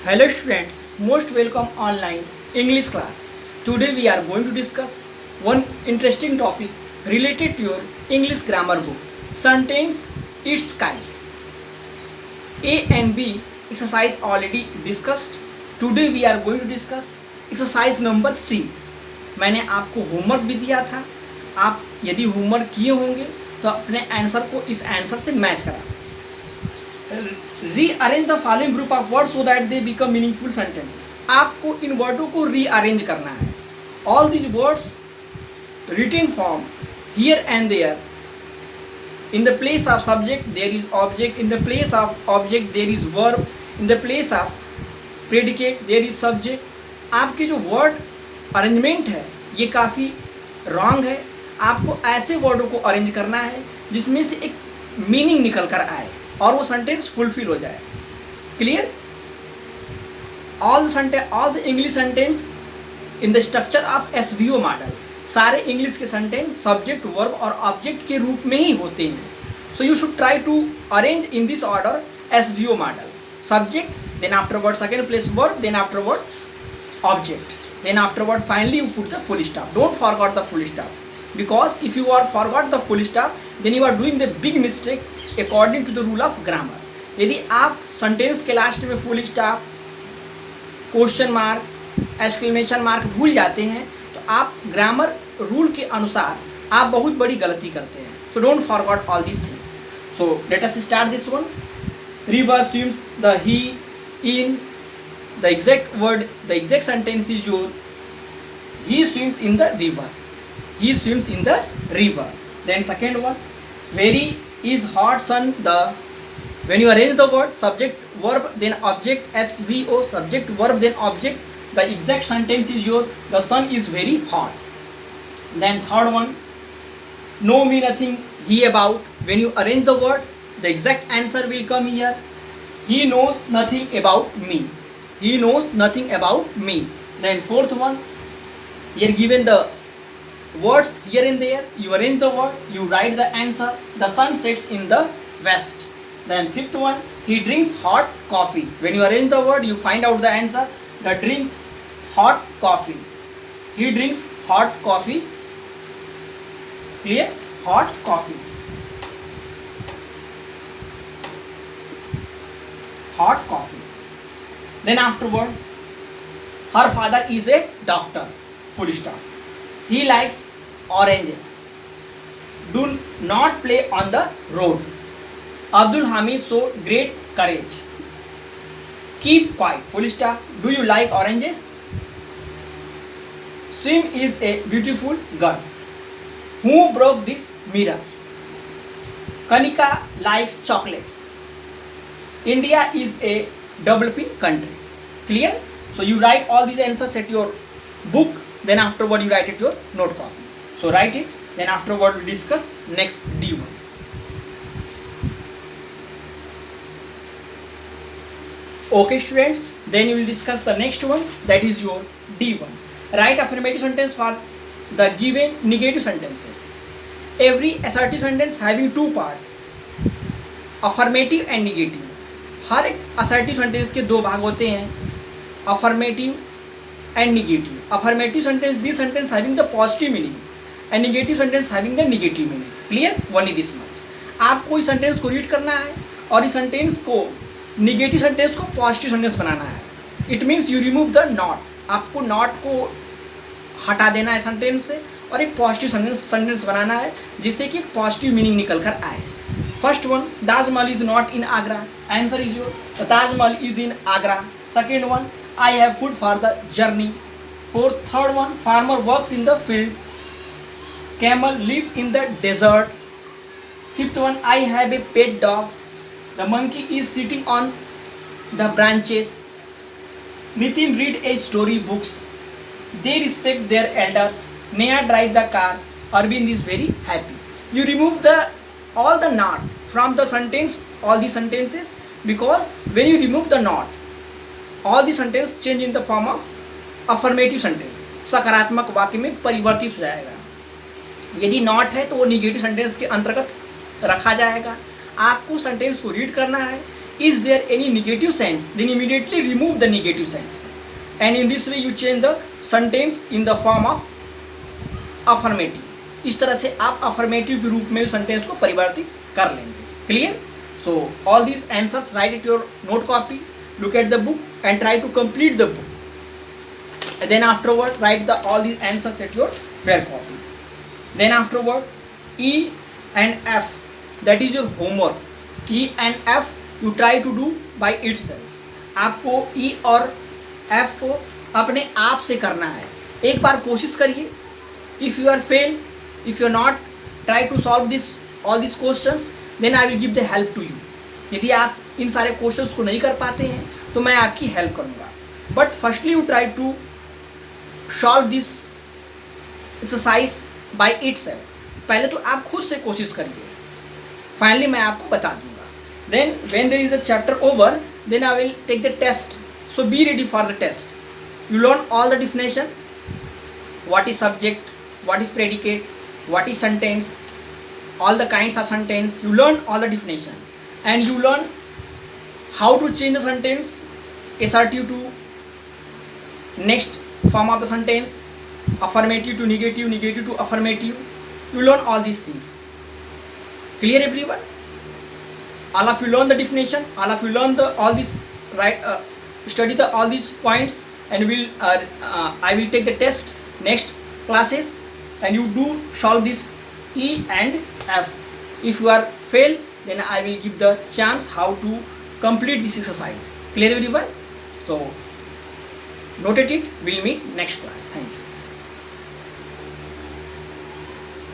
Hello students, most welcome online English class. Today we are going to discuss one interesting topic related to your English grammar book. Sentence its kind. A and B exercise already discussed. Today we are going to discuss exercise number C. मैंने आपको homework भी दिया था. आप यदि homework किए होंगे तो अपने आंसर को इस आंसर से मैच करा. Rearrange the following group of words so that they become meaningful sentences. आपको इन वर्डों को रीअरेंज करना है. All these words written form here and there. In the place of subject there is object, in the place of object there is verb, in the place of predicate there is subject. आपके जो word arrangement है ये काफ़ी wrong है. आपको ऐसे वर्डों को arrange करना है जिसमें से एक मीनिंग निकल कर आए और वो सेंटेंस फुलफिल हो जाए. Clear? All the English sentence in the structure of SVO model. सारे इंग्लिश के सेंटेंस सब्जेक्ट वर्ब और ऑब्जेक्ट के रूप में ही होते हैं. So you should try to arrange in this order SVO model. Subject, then afterward second place verb, then afterward object, then afterward finally you put the full stop. Don't forget the full stop, because if you are forgot the full stop then you are doing the big mistake according to the rule of grammar. यदि आप sentence के last में full stop, question mark, exclamation mark भूल जाते हैं तो आप grammar rule के अनुसार आप बहुत बड़ी गलती करते हैं. So don't forgot all these things. So let us start this one. River swims the he in. The exact word, the exact sentence is your he swims in the river. He swims in the river. Then second one, very is hot sun the. When you arrange the word subject verb then object SVO, subject verb then object, the exact sentence is your the sun is very hot. Then third one, know me nothing he about. When you arrange the word the exact answer will come here. He knows nothing about me. He knows nothing about me. Then fourth one, here given the words here and there, you arrange the word, you write the answer. The sun sets in the west. Then fifth one, he drinks hot coffee. When you arrange the word, you find out the answer. The drinks hot coffee. He drinks hot coffee. Clear? Hot coffee. Hot coffee. Then afterward, her father is a doctor. Full stop. He likes oranges. Do not play on the road. Abdul Hamid showed great courage. Keep quiet. Full stop. Do you like oranges? Swim is a beautiful girl. Who broke this mirror? Kanika likes chocolates. India is a developing country. Clear? So you write all these answers at your book, then afterward you write it your note copy. So write it, then afterward we discuss next D1. Okay students, then you will discuss the next one, that is your D1. Write affirmative sentence for the given negative sentences. Every assertive sentence having two parts, affirmative and negative. हर एक assertive sentence के दो भाग होते हैं, affirmative and negative. Affirmative sentence this sentence having the positive meaning and negative sentence having the negative meaning. Clear? Only this much. आपको इस sentence को read करना है और इस सेंटेंस को निगेटिव सेंटेंस को पॉजिटिव सेंटेंस बनाना है. It means you remove the not. आपको नॉट को हटा देना है सेंटेंस से और एक पॉजिटिव सेंटेंस बनाना है जिससे कि एक पॉजिटिव मीनिंग निकल कर आए. First one, Taj Mahal is not in Agra. Answer is your the Taj Mahal is in Agra. Second one, I have food for the journey. Third one, farmer works in the field. Camel lives in the desert. Fifth one, I have a pet dog. The monkey is sitting on the branches. Nitin read a story books. They respect their elders. Neha drive the car. Arvind is very happy. You remove the all the not from the sentence, all the sentences, because when you remove the not, all the sentence change in the form of affirmative sentence. सकारात्मक वाक्य में परिवर्तित हो जाएगा. यदि not है तो वो निगेटिव सेंटेंस के अंतर्गत रखा जाएगा. आपको सेंटेंस को रीड करना है, is there any negative sense, then immediately remove the negative sense, and in this way you change the sentence in the form of affirmative. इस तरह से आप affirmative के रूप में सेंटेंस को परिवर्तित कर लेंगे. Clear? So all these answers write at your note copy, look at the book and try to complete the book, and then afterward write all these answers at your fair copy. Then afterward E and F, that is your homework. E and F you try to do by itself. आपको E और F को अपने आप से करना है. एक बार कोशिश करिए. If you are fail, if you are not try to solve all these questions, then I will give the help to you. यदि आप इन सारे क्वेश्चंस को नहीं कर पाते हैं तो मैं आपकी हेल्प करूँगा. But firstly you try to solve this exercise by itself. पहले तो आप खुद से कोशिश करिए. फाइनली मैं आपको बता दूंगा. Then when there is a chapter over, then I will take the test. So be ready for the test. You learn all the definition. What is subject? What is predicate? What is sentence? All the kinds of sentence. You learn all the definition, and you learn how to change the sentence, assertive to next form of the sentence, affirmative to negative, negative to affirmative. You learn all these things. Clear everyone? All of you learn the definition. All of you learn all these study all these points, and I will take the test next classes, and you do solve this E and F. If you are fail, then I will give the chance how to complete this exercise. Clear everyone? So note it. We'll meet next class. Thank you.